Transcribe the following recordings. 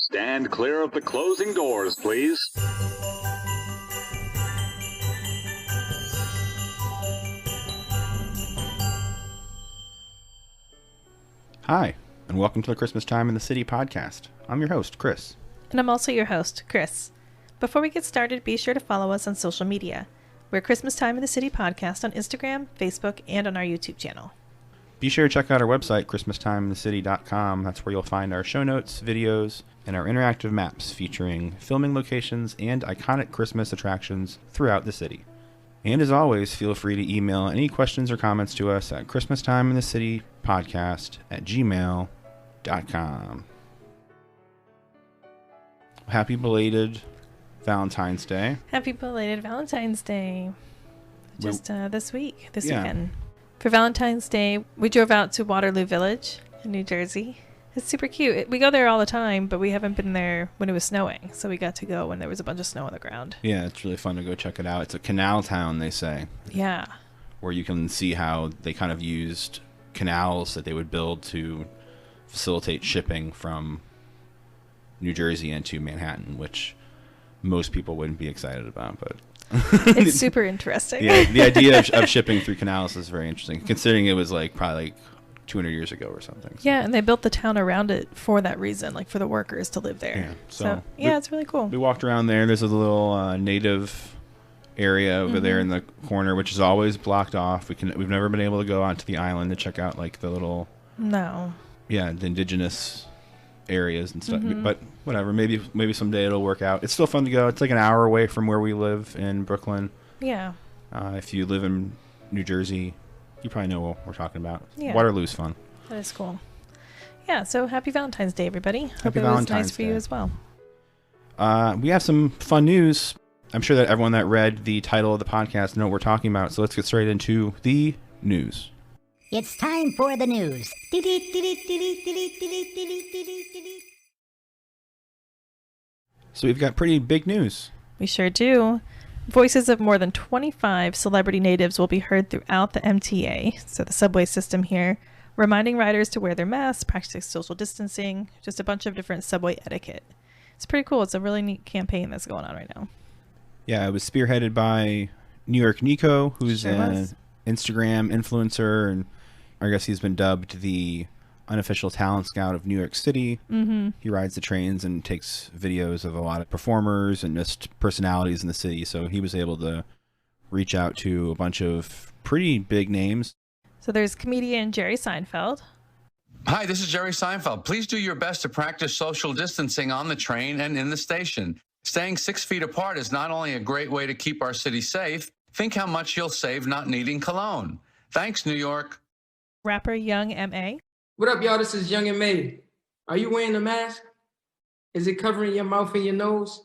Stand clear of the closing doors, please. Hi, and welcome to the Christmas Time in the City podcast. I'm your host, Chris. And I'm also your host, Chris. Before we get started, be sure to follow us on social media. We're Christmas Time in the City podcast on Instagram, Facebook, and on our YouTube channel. Be sure to check out our website, ChristmasTimeInTheCity.com. That's where you'll find our show notes, videos, and our interactive maps featuring filming locations and iconic Christmas attractions throughout the city. And as always, feel free to email any questions or comments to us at ChristmasTimeInTheCityPodcast@gmail.com. Happy belated Valentine's Day. Happy belated Valentine's Day. Just this Yeah. weekend. For Valentine's Day, we drove out to Waterloo Village in New Jersey. It's super cute. We go there all the time, but we haven't been there when it was snowing. So we got to go when there was a bunch of snow on the ground. Yeah, it's really fun to go check it out. It's a canal town, they say. Yeah. Where you can see how they kind of used canals that they would build to facilitate shipping from New Jersey into Manhattan, which most people wouldn't be excited about, but It's super interesting. yeah, the idea of shipping through canals is very interesting, considering it was probably 200 years ago or something. Yeah, and they built the town around it for that reason, like for the workers to live there. Yeah, So it's really cool. We walked around there. There's a little native area over there in the corner, which is always blocked off. We've never been able to go onto the island to check out the little the indigenous areas and stuff. But whatever, maybe someday it'll work out. It's still fun to go. It's like an hour away from where we live in Brooklyn. Yeah. If you live in New Jersey, you probably know what we're talking about. Yeah. Waterloo's fun. That is cool. Yeah, so happy Valentine's Day, everybody. Hope it was Valentine's nice for Day. you as well. We have some fun news. I'm sure that everyone that read the title of the podcast know what we're talking about, so let's get straight into the news. It's time for the news. So we've got pretty big news. We sure do. Voices of more than 25 celebrity natives will be heard throughout the MTA, so the subway system here, reminding riders to wear their masks, practice social distancing, just a bunch of different subway etiquette. It's pretty cool. It's a really neat campaign that's going on right now. Yeah, it was spearheaded by New York Nico, who's Sure an was. Instagram influencer, and I guess he's been dubbed the unofficial talent scout of New York City. He rides the trains and takes videos of a lot of performers and just personalities in the city, so he was able to reach out to a bunch of pretty big names. So there's comedian Jerry Seinfeld. Hi, this is Jerry Seinfeld. Please do your best to practice social distancing on the train and in the station. Staying 6 feet apart is not only a great way to keep our city safe, think how much you'll save not needing cologne. Thanks, New York. Rapper Young M.A. What up, y'all? This is Young and May. Are you wearing a mask? Is it covering your mouth and your nose?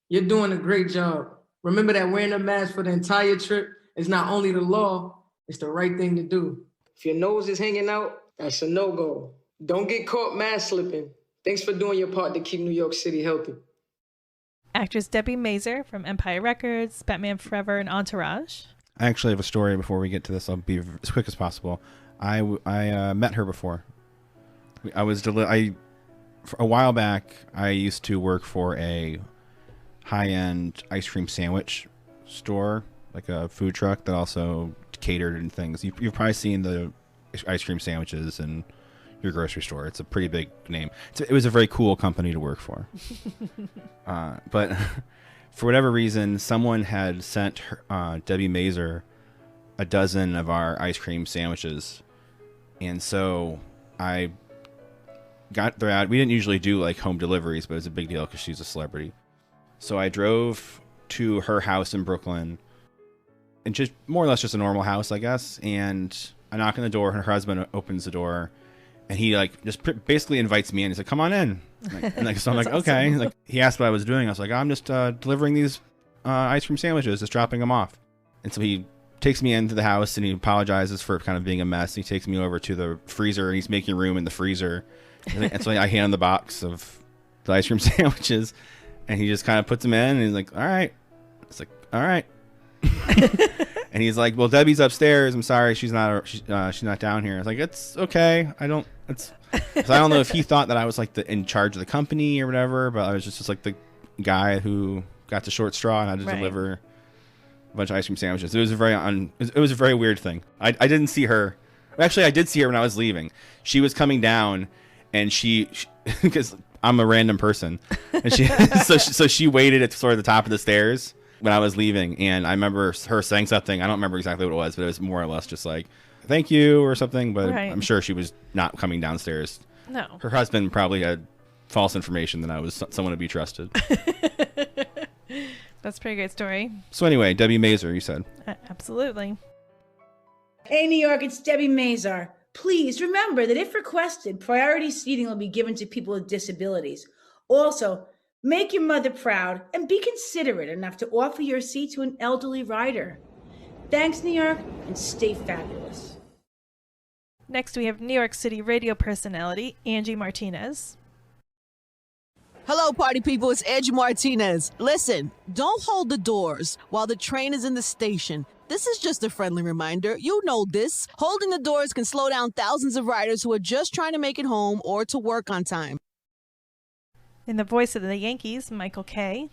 You're doing a great job. Remember that wearing a mask for the entire trip is not only the law, it's the right thing to do. If your nose is hanging out, that's a no-go. Don't get caught mask slipping. Thanks for doing your part to keep New York City healthy. Actress Debi Mazar from Empire Records, Batman Forever, and Entourage. I actually have a story before we get to this. I'll be as quick as possible. I met her before. For a while back, I used to work for a high-end ice cream sandwich store, like a food truck that also catered and things. You've probably seen the ice cream sandwiches in your grocery store. It's a pretty big name. It was a very cool company to work for. But for whatever reason, someone had sent her, Debi Mazar a dozen of our ice cream sandwiches. And so I got there out. We didn't usually do home deliveries, but it was a big deal because she's a celebrity. So I drove to her house in Brooklyn, and just more or less just a normal house, I guess. And I knock on the door, and her husband opens the door, and he just basically invites me in. He's like, "Come on in." So I'm like, "Okay." Awesome. He asked what I was doing. I was like, "I'm just delivering these ice cream sandwiches, just dropping them off." And so he takes me into the house, and he apologizes for kind of being a mess. He takes me over to the freezer, and he's making room in the freezer. And so I hand him the box of the ice cream sandwiches, and he just kind of puts them in, and he's like, "All right." It's like, "All right." And he's like, "Well, Debbie's upstairs. I'm sorry, she's not down here." I was like, "It's okay. I don't So I don't know if he thought that I was like in charge of the company or whatever, but I was just like the guy who got the short straw and had to deliver a bunch of ice cream sandwiches. It was a very weird thing. I didn't see her. Actually, I did see her when I was leaving. She was coming down, and she because I'm a random person, and she so she waited at sort of the top of the stairs when I was leaving, and I remember her saying something. I don't remember exactly what it was, but it was more or less just like thank you or something. But I'm sure she was not coming downstairs. No, her husband probably had false information that I was someone to be trusted. That's a pretty great story. So anyway, Debi Mazar, you said. Absolutely. Hey, New York, it's Debi Mazar. Please remember that if requested, priority seating will be given to people with disabilities. Also, make your mother proud and be considerate enough to offer your seat to an elderly rider. Thanks, New York, and stay fabulous. Next, we have New York City radio personality Angie Martinez. Hello, party people. It's Angie Martinez. Listen, don't hold the doors while the train is in the station. This is just a friendly reminder. You know this. Holding the doors can slow down thousands of riders who are just trying to make it home or to work on time. In the voice of the Yankees, Michael Kay.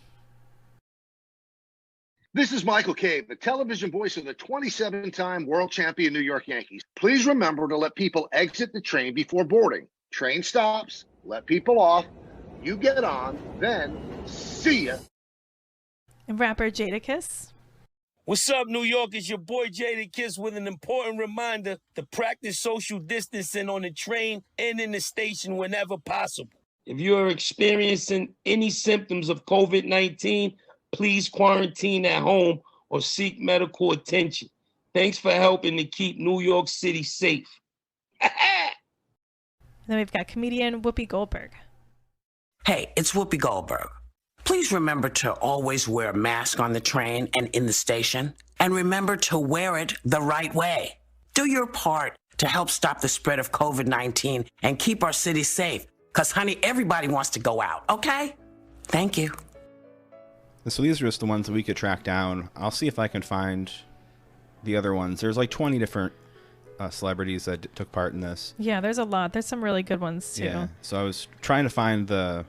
This is Michael Kay, the television voice of the 27-time world champion New York Yankees. Please remember to let people exit the train before boarding. Train stops, let people off, you get on, then see ya. And rapper Jadakiss. What's up, New York? It's your boy Jadakiss with an important reminder to practice social distancing on the train and in the station whenever possible. If you are experiencing any symptoms of COVID-19, please quarantine at home or seek medical attention. Thanks for helping to keep New York City safe. And then we've got comedian Whoopi Goldberg. Hey, it's Whoopi Goldberg. Please remember to always wear a mask on the train and in the station, and remember to wear it the right way. Do your part to help stop the spread of COVID-19 and keep our city safe, because, honey, everybody wants to go out, okay? Thank you. So these are just the ones that we could track down. I'll see if I can find the other ones. There's like 20 different celebrities that took part in this. Yeah, there's a lot. There's some really good ones, too. Yeah, so I was trying to find the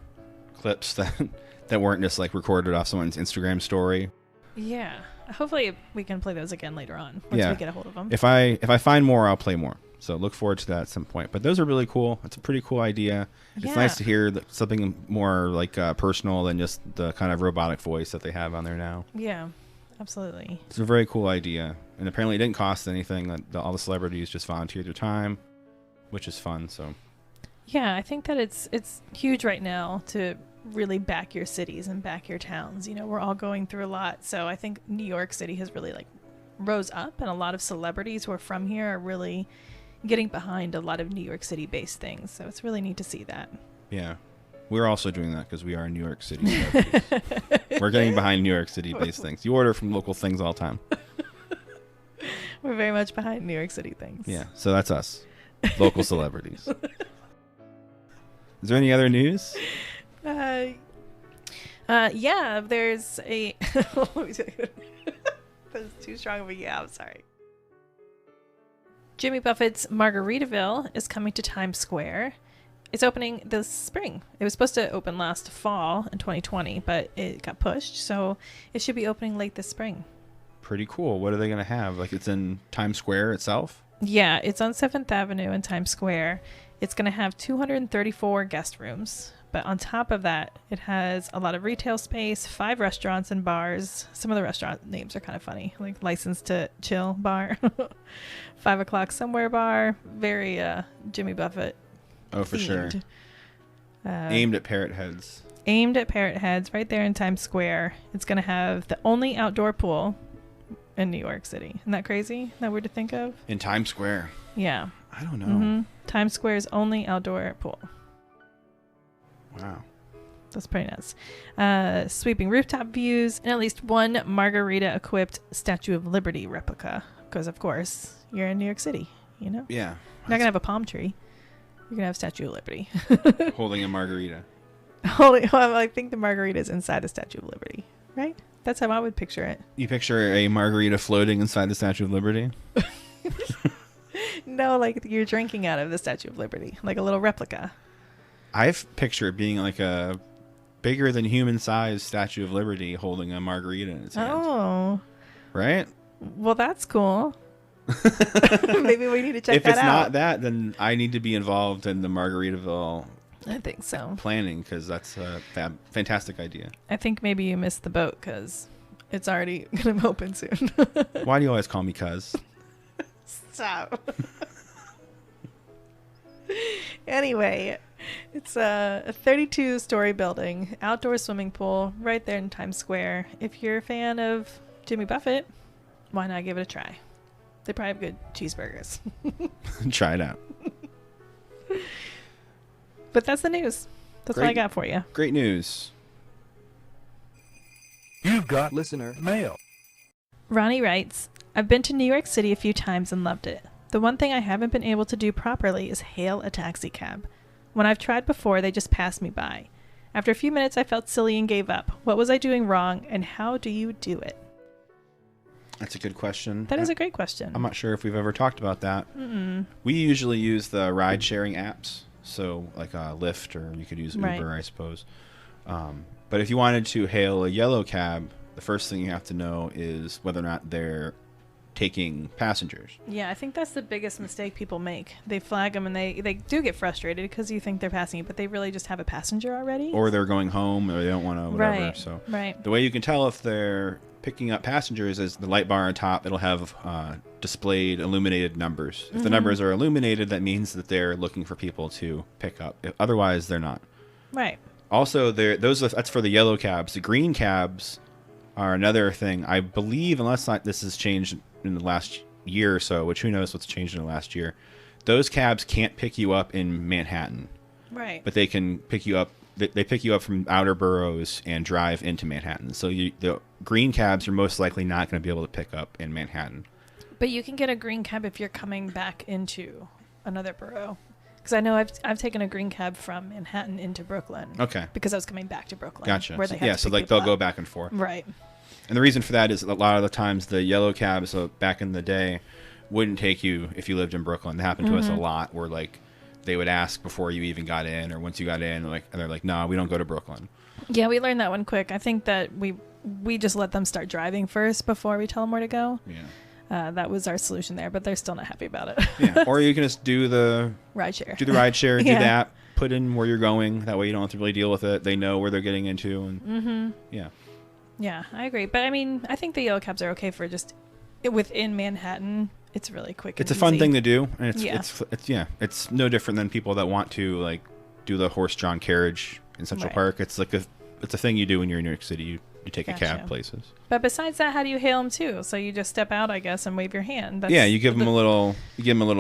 clips that weren't just like recorded off someone's Instagram story. Yeah, hopefully we can play those again later on once we get a hold of them. If I find more, I'll play more. So look forward to that at some point. But those are really cool. It's a pretty cool idea. Yeah. It's nice to hear something more like personal than just the kind of robotic voice that they have on there now. Yeah, absolutely. It's a very cool idea. And apparently it didn't cost anything. All the celebrities just volunteered their time, which is fun. So yeah, I think that it's huge right now to really back your cities and back your towns. You know, we're all going through a lot. So I think New York City has really rose up, and a lot of celebrities who are from here are really getting behind a lot of New York City based things. So it's really neat to see that. Yeah. We're also doing that because we are New York City. We're getting behind New York City based things. You order from local things all the time. We're very much behind New York City things. Yeah. So that's us. Local celebrities. Is there any other news? Yeah, there's a that's too strong of a I'm sorry. Jimmy Buffett's Margaritaville is coming to Times Square. It's opening this spring. It was supposed to open last fall in 2020, but it got pushed, so it should be opening late this spring. Pretty cool. What are they going to have? Like, it's in Times Square itself? Yeah, it's on 7th Avenue in Times Square. It's going to have 234 guest rooms. But on top of that, it has a lot of retail space, 5 restaurants and bars. Some of the restaurant names are kind of funny, like License to Chill Bar, 5 o'clock Somewhere Bar, very Jimmy Buffett. Oh, for themed. sure. Aimed at parrot heads. Aimed at parrot heads right there in Times Square. It's going to have the only outdoor pool in New York City. Isn't that crazy? Isn't that weird to think of? In Times Square? Yeah. I don't know. Mm-hmm. Times Square's only outdoor pool. Wow. That's pretty nuts. Sweeping rooftop views, and at least one margarita-equipped Statue of Liberty replica. Because, of course, you're in New York City, you know? Yeah. You're not going to have a palm tree. You're going to have Statue of Liberty. Holding a margarita. Well, I think the margarita is inside the Statue of Liberty, right? That's how I would picture it. You picture a margarita floating inside the Statue of Liberty? No, like you're drinking out of the Statue of Liberty, like a little replica. I've pictured being like a bigger than human sized Statue of Liberty holding a margarita in its hand. Oh. Right? Well, that's cool. Maybe we need to check if that out. If it's not that, then I need to be involved in the Margaritaville I think so. planning, because that's a fantastic idea. I think maybe you missed the boat because it's already going to open soon. Why do you always call me cuz? Stop. Anyway, it's a 32-story building, outdoor swimming pool right there in Times Square. If you're a fan of Jimmy Buffett, why not give it a try? They probably have good cheeseburgers. Try it out. But that's the news. That's what I got for you. Great news. You've got listener mail. Ronnie writes, I've been to New York City a few times and loved it. The one thing I haven't been able to do properly is hail a taxi cab. When I've tried before, they just pass me by. After a few minutes, I felt silly and gave up. What was I doing wrong, and how do you do it? That's a good question. That is a great question. I'm not sure if we've ever talked about that. Mm-mm. We usually use the ride-sharing apps, so like Lyft, or you could use Uber, Right. I suppose. But if you wanted to hail a yellow cab, the first thing you have to know is whether or not they're taking passengers. Yeah, I think that's the biggest mistake people make. They flag them and they do get frustrated because you think they're passing you, but they really just have a passenger already. Or they're going home, or they don't want to, whatever. Right, So right. the way you can tell if they're picking up passengers is the light bar on top. It'll have displayed illuminated numbers. If the numbers are illuminated, that means that they're looking for people to pick up. Otherwise, they're not. Right. Also, that's for the yellow cabs. The green cabs are another thing. I believe, unless this has changed in the last year or so, which who knows what's changed in the last year, those cabs can't pick you up in Manhattan. Right. But they can pick you up. They pick you up from outer boroughs and drive into Manhattan. So the green cabs are most likely not going to be able to pick up in Manhattan. But you can get a green cab if you're coming back into another borough. Because I know I've taken a green cab from Manhattan into Brooklyn. Okay. Because I was coming back to Brooklyn. Gotcha. Where they had to so pick like people they'll go up. back and forth. Right. And the reason for that is a lot of the times the yellow cabs back in the day wouldn't take you if you lived in Brooklyn. That happened to us a lot, where like they would ask before you even got in, or once you got in, and they're like, "No, we don't go to Brooklyn." Yeah, we learned that one quick. I think that we just let them start driving first before we tell them where to go. Yeah. That was our solution there, but they're still not happy about it. Yeah. Or you can just do the Rideshare. Do the rideshare, Yeah. do that, put in where you're going. That way you don't have to really deal with it. They know where they're getting into, and yeah. Yeah, I agree. But I mean, I think the yellow cabs are okay for just within Manhattan. It's really quick. It's and a fun easy. thing to do, and Yeah. it's no different than people that want to like do the horse-drawn carriage in Central Right. Park. It's like it's a thing you do when you're in New York City. You take a Gotcha. cab places. But besides that, how do you hail them too? So you just step out, I guess, and wave your hand. That's Yeah, you give them a little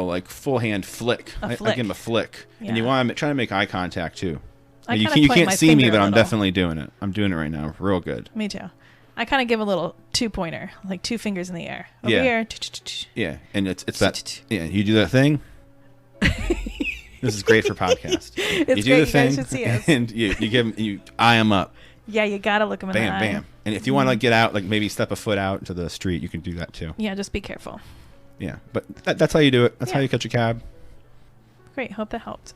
like full hand flick. I flick. give them a flick, and you Yeah. want to try to make eye contact too. I You kinda point can't my see me, finger but a I'm little. definitely doing it. I'm doing it right now, real good. Me too. I kind of give a little 2-pointer, like 2 fingers in the air. Over Yeah. here. Yeah, and it's that. Yeah, you do that thing. This is great for podcast. You It's do great. the You thing, guys should see us. and you give them, you eye them up. Yeah, you gotta look them in the Bam, eye. bam. And if you want to get out, like maybe step a foot out into the street, you can do that too. Yeah, just be careful. Yeah, but that's how you do it. That's how Yeah. you catch a cab. Great. Hope that helped.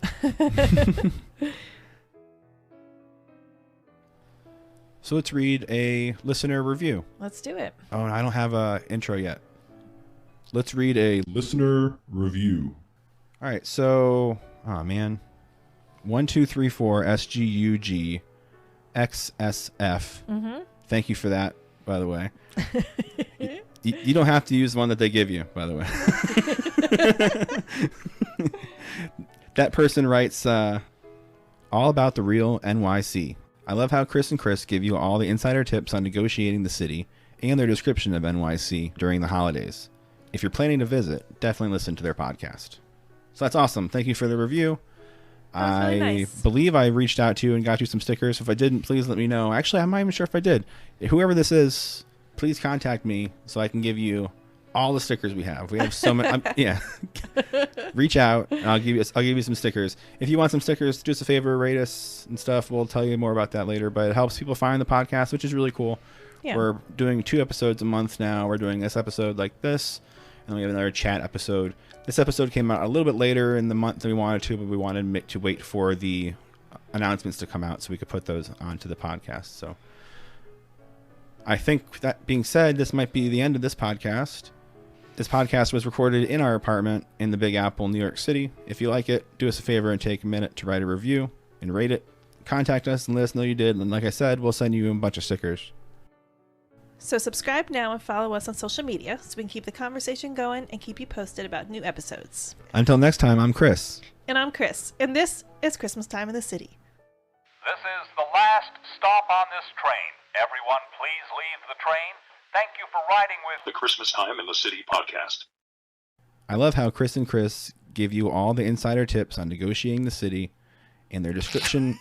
So let's read a listener review. Let's do it. Oh, I don't have a intro yet. Let's read a Listener review. All right, so, oh man, 1234 SGUG XSF. Mm-hmm. Thank you for that, by the way. You don't have to use the one that they give you, by the way. That person writes, all about the real NYC. I love how Chris and Kris give you all the insider tips on negotiating the city and their description of NYC during the holidays. If you're planning to visit, definitely listen to their podcast. So that's awesome. Thank you for the review. That was really I nice. believe I reached out to you and got you some stickers. If I didn't, please let me know. Actually, I'm not even sure if I did. Whoever this is, please contact me so I can give you all the stickers we have. We have so many. Yeah. Reach out and I'll give you some stickers. If you want some stickers, do us a favor, rate us and stuff. We'll tell you more about that later, but it helps people find the podcast, which is really cool. Yeah. We're doing 2 episodes a month now. We're doing this episode like this, and then we have another chat episode. This episode came out a little bit later in the month than we wanted to, but we wanted to wait for the announcements to come out so we could put those onto the podcast. So I think that being said, this might be the end of this podcast. This podcast was recorded in our apartment in the Big Apple, New York City. If you like it, do us a favor and take a minute to write a review and rate it. Contact us and let us know you did. And like I said, we'll send you a bunch of stickers. So subscribe now and follow us on social media so we can keep the conversation going and keep you posted about new episodes. Until next time, I'm Chris. And I'm Chris. And this is Christmas Time in the City. This is the last stop on this train. Everyone, please leave the train. Thank you for riding with The Christmas Time in the City podcast. I love how Chris and Chris give you all the insider tips on negotiating the city, and their description